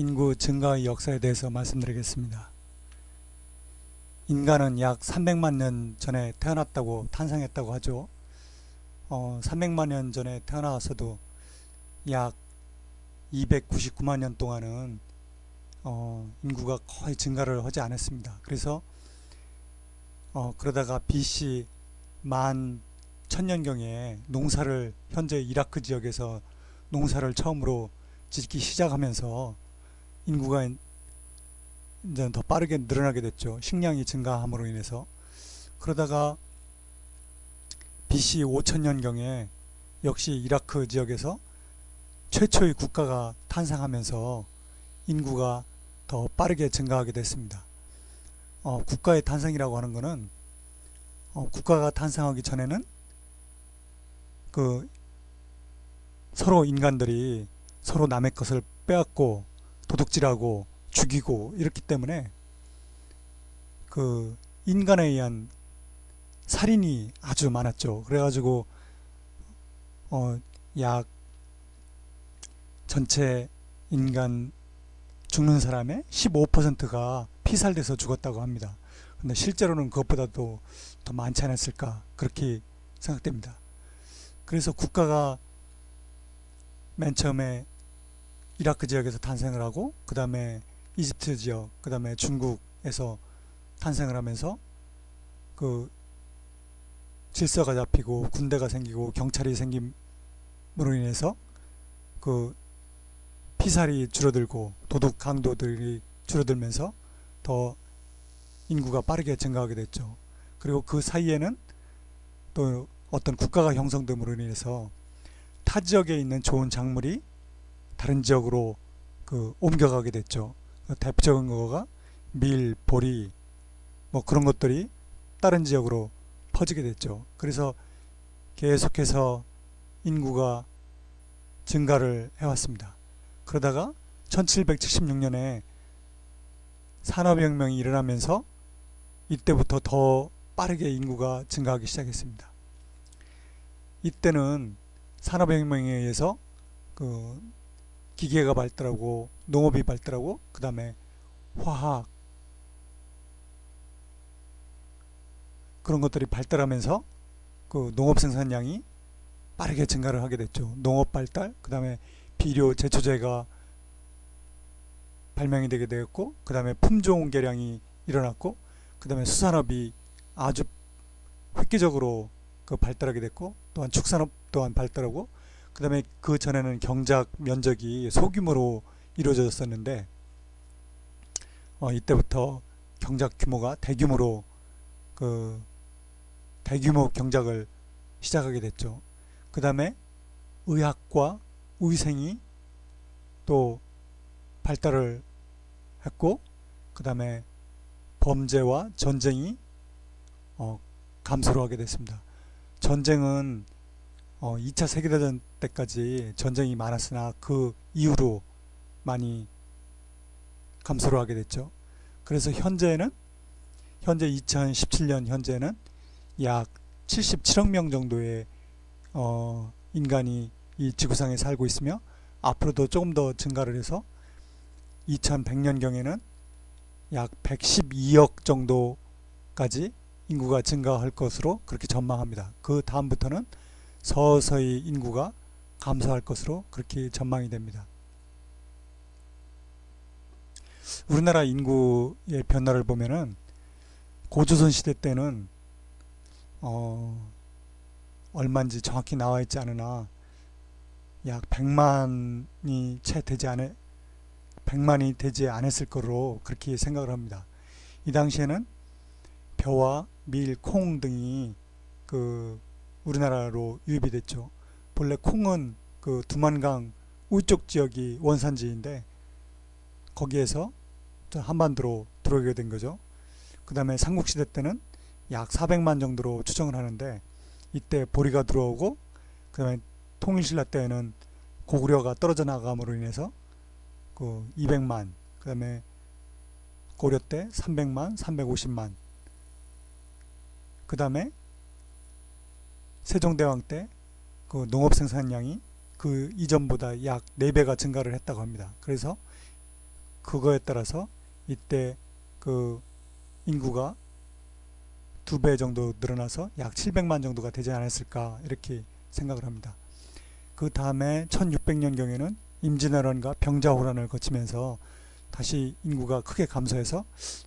인구 증가의 역사에 대해서 말씀드리겠습니다. 인간은 약 300만 년 전에 태어났다고 탄생했다고 하죠. 300만 년 전에 태어나서도 약 299만 년 동안은 인구가 거의 증가를 하지 않았습니다. 그래서 그러다가 BC 만 천년경에 농사를 현재 이라크 지역에서 농사를 처음으로 짓기 시작하면서 인구가 이제 더 빠르게 늘어나게 됐죠. 식량이 증가함으로 인해서. 그러다가 BC 5000년경에 역시 이라크 지역에서 최초의 국가가 탄생하면서 인구가 더 빠르게 증가하게 됐습니다. 국가의 탄생이라고 하는 것은 국가가 탄생하기 전에는 서로 인간들이 서로 남의 것을 빼앗고 도둑질하고 죽이고 이렇기 때문에 인간에 의한 살인이 아주 많았죠. 그래가지고 약 전체 인간 죽는 사람의 15%가 피살돼서 죽었다고 합니다. 근데 실제로는 그것보다도 더 많지 않았을까 그렇게 생각됩니다. 그래서 국가가 맨 처음에 이라크 지역에서 탄생을 하고 그 다음에 이집트 지역, 그 다음에 중국에서 탄생을 하면서 질서가 잡히고 군대가 생기고 경찰이 생김으로 인해서 피살이 줄어들고 도둑 강도들이 줄어들면서 더 인구가 빠르게 증가하게 됐죠. 그리고 그 사이에는 또 어떤 국가가 형성됨으로 인해서 타 지역에 있는 좋은 작물이 다른 지역으로 옮겨가게 됐죠. 대표적인 거가 밀, 보리 뭐 그런 것들이 다른 지역으로 퍼지게 됐죠. 그래서 계속해서 인구가 증가를 해왔습니다. 그러다가 1776년에 산업혁명이 일어나면서 이때부터 더 빠르게 인구가 증가하기 시작했습니다. 이때는 산업혁명에 의해서 기계가 발달하고 농업이 발달하고 그 다음에 화학 그런 것들이 발달하면서 농업 생산량이 빠르게 증가를 하게 됐죠. 농업 발달, 그 다음에 비료, 제초제가 발명이 되게 되었고 그 다음에 품종 개량이 일어났고 그 다음에 수산업이 아주 획기적으로 발달하게 됐고 또한 축산업 또한 발달하고 그 다음에 그 전에는 경작 면적이 소규모로 이루어졌었는데 이때부터 경작 규모가 대규모 경작을 시작하게 됐죠. 그 다음에 의학과 의생이 또 발달을 했고 그 다음에 범죄와 전쟁이 감소를 하게 됐습니다. 전쟁은 2차 세계대전 때까지 전쟁이 많았으나 그 이후로 많이 감소를 하게 됐죠. 그래서 현재 2017년 현재는 약 77억 명 정도의 인간이 이 지구상에 살고 있으며 앞으로도 조금 더 증가를 해서 2100년경에는 약 112억 정도까지 인구가 증가할 것으로 그렇게 전망합니다. 그 다음부터는 서서히 인구가 감소할 것으로 그렇게 전망이 됩니다. 우리나라 인구의 변화를 보면은 고조선 시대 때는 얼마인지 정확히 나와 있지 않으나 약 100만이 되지 않았을 거로 그렇게 생각을 합니다. 이 당시에는 벼와 밀, 콩 등이 우리나라로 유입이 됐죠. 본래 콩은 두만강 우쪽 지역이 원산지인데 거기에서 한반도로 들어오게 된 거죠. 그 다음에 삼국시대 때는 약 400만 정도로 추정을 하는데 이때 보리가 들어오고 그 다음에 통일신라 때에는 고구려가 떨어져 나감으로 인해서 200만, 그 다음에 고려 때 300만, 350만, 그 다음에 세종대왕 때 농업 생산량이 그 이전보다 약 4배가 증가를 했다고 합니다. 그래서 그거에 따라서 이때 그 인구가 2배 정도 늘어나서 약 700만 정도가 되지 않았을까 이렇게 생각을 합니다. 그 다음에 1600년경에는 임진왜란과 병자호란을 거치면서 다시 인구가 크게 감소해서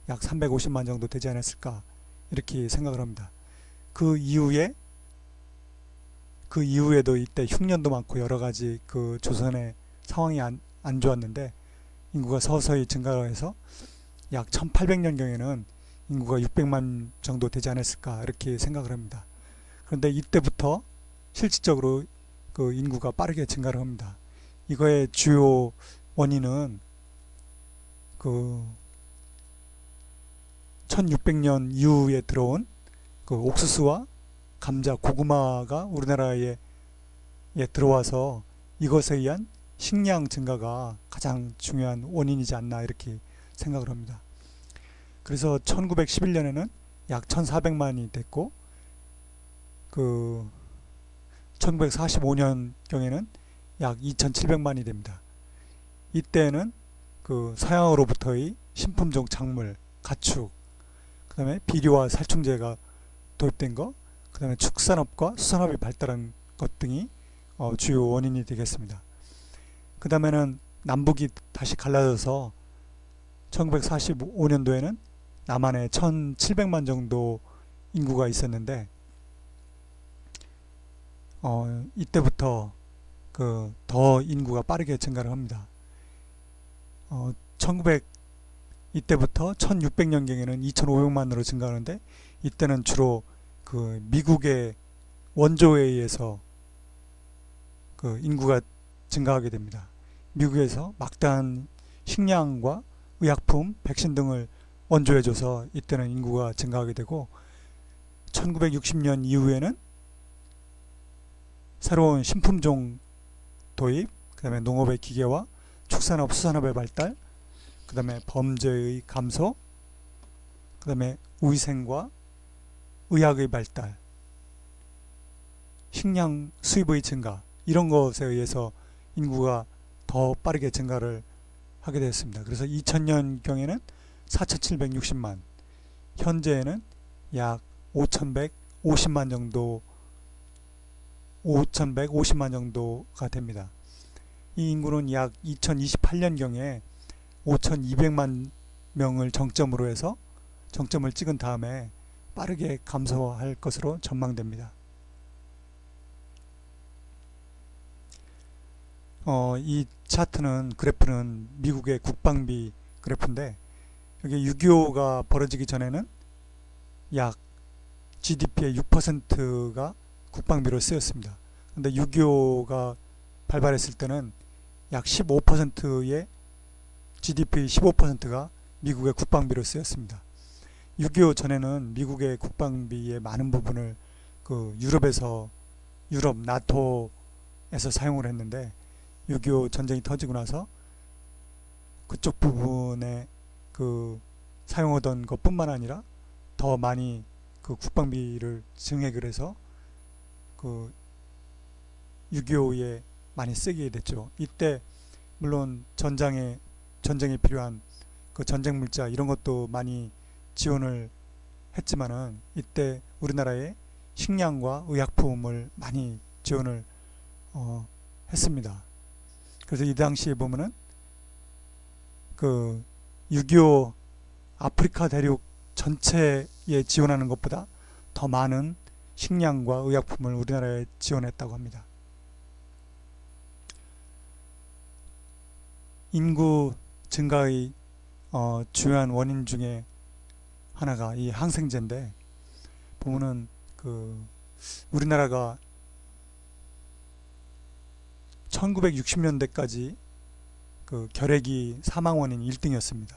약 350만 정도 되지 않았을까 이렇게 생각을 합니다. 그 이후에도 이때 흉년도 많고 여러 가지 그 조선의 상황이 안 좋았는데 인구가 서서히 증가해서 약 1800년경에는 인구가 600만 정도 되지 않았을까 이렇게 생각을 합니다. 그런데 이때부터 실질적으로 그 인구가 빠르게 증가를 합니다. 이거의 주요 원인은 그 1600년 이후에 들어온 그 옥수수와 감자, 고구마가 우리나라에 들어와서 이것에 의한 식량 증가가 가장 중요한 원인이지 않나 이렇게 생각을 합니다. 그래서 1911년에는 약 1400만이 됐고 그 1945년경에는 약 2700만이 됩니다. 이때는 그 서양으로부터의 신품종 작물, 가축, 그 다음에 비료와 살충제가 도입된 것, 그 다음에 축산업과 수산업이 발달한 것 등이 주요 원인이 되겠습니다. 그 다음에는 남북이 다시 갈라져서 1945년도에는 남한에 1700만 정도 인구가 있었는데 이때부터 그 더 인구가 빠르게 증가를 합니다. 이때부터 1600년경에는 2500만으로 증가하는데 이때는 주로 그 미국의 원조에 의해서 그 인구가 증가하게 됩니다. 미국에서 막대한 식량과 의약품, 백신 등을 원조해줘서 이때는 인구가 증가하게 되고 1960년 이후에는 새로운 신품종 도입, 그 다음에 농업의 기계화, 축산업, 수산업의 발달, 그 다음에 범죄의 감소, 그 다음에 위생과 의학의 발달, 식량 수입의 증가 이런 것에 의해서 인구가 더 빠르게 증가를 하게 되었습니다. 그래서 2000년경에는 4760만, 현재에는 약 5150만 정도가 됩니다. 이 인구는 약 2028년경에 5200만 명을 정점으로 해서 정점을 찍은 다음에 빠르게 감소할 것으로 전망됩니다. 이 그래프는 미국의 국방비 그래프인데 여기 6.25가 벌어지기 전에는 약 GDP의 6%가 국방비로 쓰였습니다. 근데 6.25가 발발했을 때는 약 15%의 GDP 15%가 미국의 국방비로 쓰였습니다. 6.25 전에는 미국의 국방비의 많은 부분을 그 유럽 나토에서 사용을 했는데 6.25 전쟁이 터지고 나서 그쪽 부분에 그 사용하던 것뿐만 아니라 더 많이 그 국방비를 증액을 해서 그 6.25에 많이 쓰게 됐죠. 이때 물론 전쟁에 필요한 그 전쟁 물자 이런 것도 많이 지원을 했지만은 이때 우리나라에 식량과 의약품을 많이 지원을 했습니다. 그래서 이 당시에 보면은 그 6.25 아프리카 대륙 전체에 지원하는 것보다 더 많은 식량과 의약품을 우리나라에 지원했다고 합니다. 인구 증가의 주요한 원인 중에 하나가 이 항생제인데 보면은 그 우리나라가 1960년대까지 그 결핵이 사망 원인 1등이었습니다.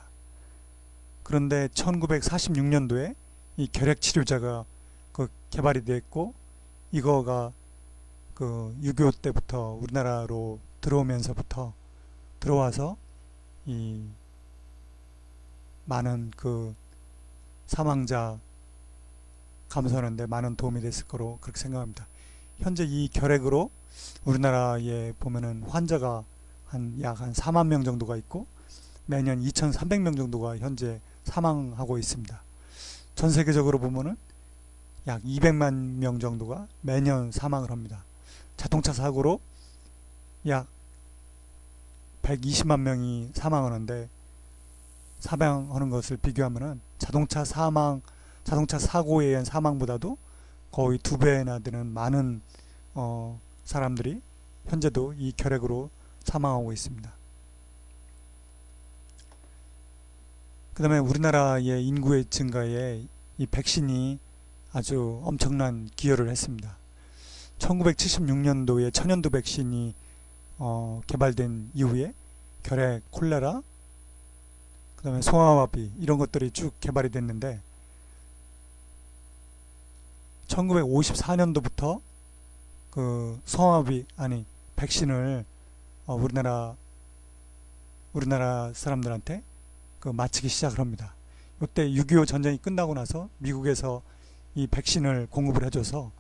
그런데 1946년도에 이 결핵 치료제가 그 개발이 됐고 이거가 그 6.25 때부터 우리나라로 들어와서 이 많은 그 사망자 감소하는데 많은 도움이 됐을 거로 그렇게 생각합니다. 현재 이 결핵으로 우리나라에 보면은 환자가 약 한 4만 명 정도가 있고 매년 2,300명 정도가 현재 사망하고 있습니다. 전 세계적으로 보면은 약 200만 명 정도가 매년 사망을 합니다. 자동차 사고로 약 120만 명이 사망하는데, 사망하는 것을 비교하면은 자동차 사고에 의한 사망보다도 거의 2배나 되는 많은 사람들이 현재도 이 결핵으로 사망하고 있습니다. 그 다음에 우리나라의 인구의 증가에 이 백신이 아주 엄청난 기여를 했습니다. 1976년도에 천연두 백신이 개발된 이후에 결핵, 콜레라, 그 다음에 소아마비 이런 것들이 쭉 개발이 됐는데, 1954년도부터 그 백신을 우리나라 사람들한테 맞히기 시작을 합니다. 이때 6.25 전쟁이 끝나고 나서 미국에서 이 백신을 공급을 해줘서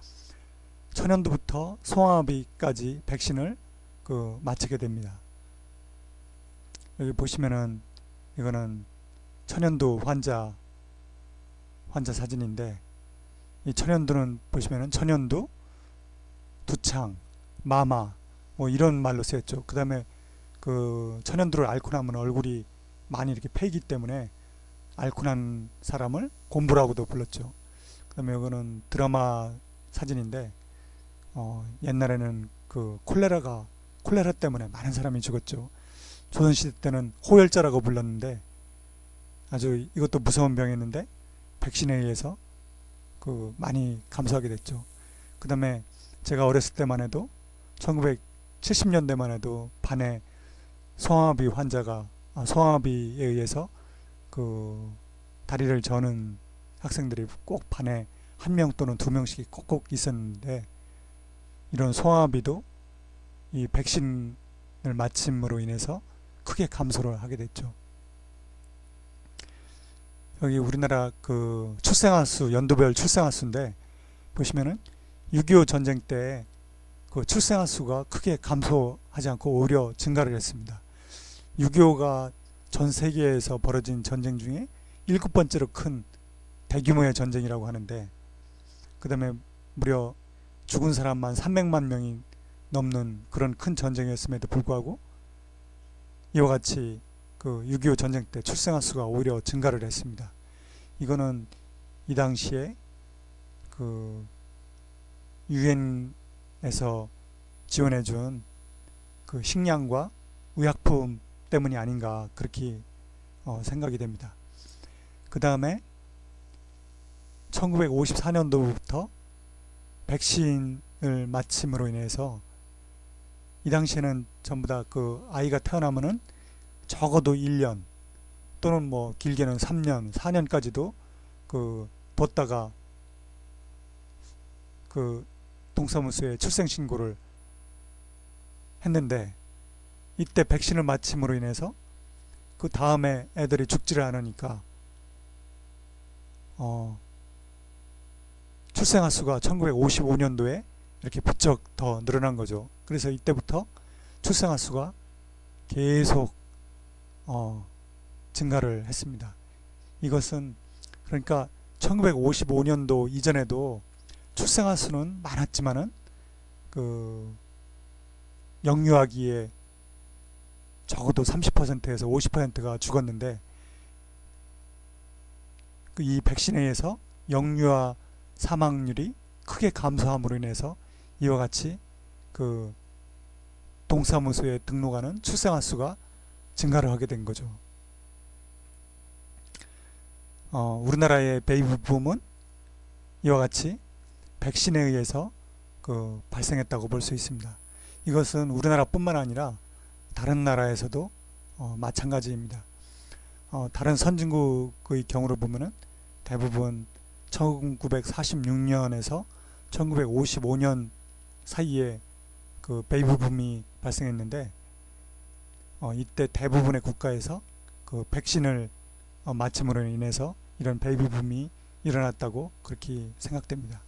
천연두부터 소아마비까지 백신을 맞히게 됩니다. 여기 보시면은 이거는 천연두 환자 사진인데, 이 천연두는 보시면은 천연두, 두창, 마마 뭐 이런 말로 쓰였죠. 그 다음에 그 천연두를 앓고 나면 얼굴이 많이 이렇게 패이기 때문에 앓고 난 사람을 곰부라고도 불렀죠. 그 다음에 이거는 드라마 사진인데, 옛날에는 그 콜레라 때문에 많은 사람이 죽었죠. 조선시대 때는 호열자라고 불렀는데, 아주 이것도 무서운 병이었는데 백신에 의해서 많이 감소하게 됐죠. 그 다음에 제가 어렸을 때만 해도 1970년대만 해도 반에 소아마비에 의해서 다리를 저는 학생들이 꼭 반에 1명 또는 2명씩 꼭꼭 있었는데, 이런 소아마비도 이 백신을 맞힘으로 인해서 크게 감소를 하게 됐죠. 여기 우리나라 출생아 수, 연도별 출생아 수인데, 보시면은 6.25 전쟁 때 출생아 수가 크게 감소하지 않고 오히려 증가를 했습니다. 6.25가 전 세계에서 벌어진 전쟁 중에 7번째로 큰 대규모의 전쟁이라고 하는데, 그 다음에 무려 죽은 사람만 300만 명이 넘는 그런 큰 전쟁이었음에도 불구하고 이와 같이 6.25 전쟁 때 출생아 수가 오히려 증가를 했습니다. 이거는 이 당시에 유엔에서 지원해준 식량과 의약품 때문이 아닌가 그렇게 생각이 됩니다. 그 다음에 1954년도부터 백신을 맞힘으로 인해서 이 당시에는 전부 다 아이가 태어나면은 적어도 1년 또는 뭐 길게는 3년, 4년까지도 뒀다가 동사무소에 출생신고를 했는데, 이때 백신을 맞힘으로 인해서 그 다음에 애들이 죽지를 않으니까 출생아 수가 1955년도에 이렇게 부쩍 더 늘어난 거죠. 그래서 이때부터 출생아 수가 계속 증가를 했습니다. 이것은 그러니까 1955년도 이전에도 출생아 수는 많았지만은 영유아기에 적어도 30%에서 50%가 죽었는데, 이 백신에 의해서 영유아 사망률이 크게 감소함으로 인해서 이와 같이 동사무소에 등록하는 출생아 수가 증가를 하게 된 거죠. 우리나라의 베이비 붐은 이와 같이 백신에 의해서 발생했다고 볼 수 있습니다. 이것은 우리나라뿐만 아니라 다른 나라에서도 마찬가지입니다. 다른 선진국의 경우를 보면은 대부분 1946년에서 1955년 사이에 베이비 붐이 발생했는데, 이때 대부분의 국가에서 백신을 맞춤으로 인해서 이런 베이비 붐이 일어났다고 그렇게 생각됩니다.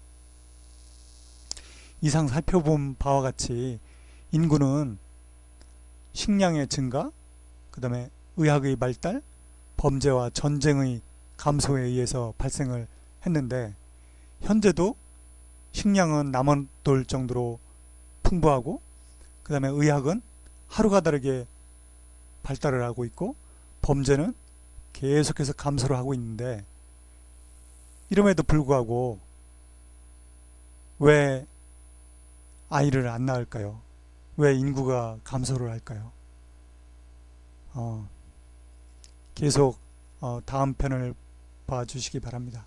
이상 살펴본 바와 같이 인구는 식량의 증가, 그 다음에 의학의 발달, 범죄와 전쟁의 감소에 의해서 발생을 했는데, 현재도 식량은 남아돌 정도로 풍부하고, 그 다음에 의학은 하루가 다르게 발달을 하고 있고, 범죄는 계속해서 감소를 하고 있는데, 이름에도 불구하고 왜 아이를 안 낳을까요? 왜 인구가 감소를 할까요? 계속 다음 편을 봐주시기 바랍니다.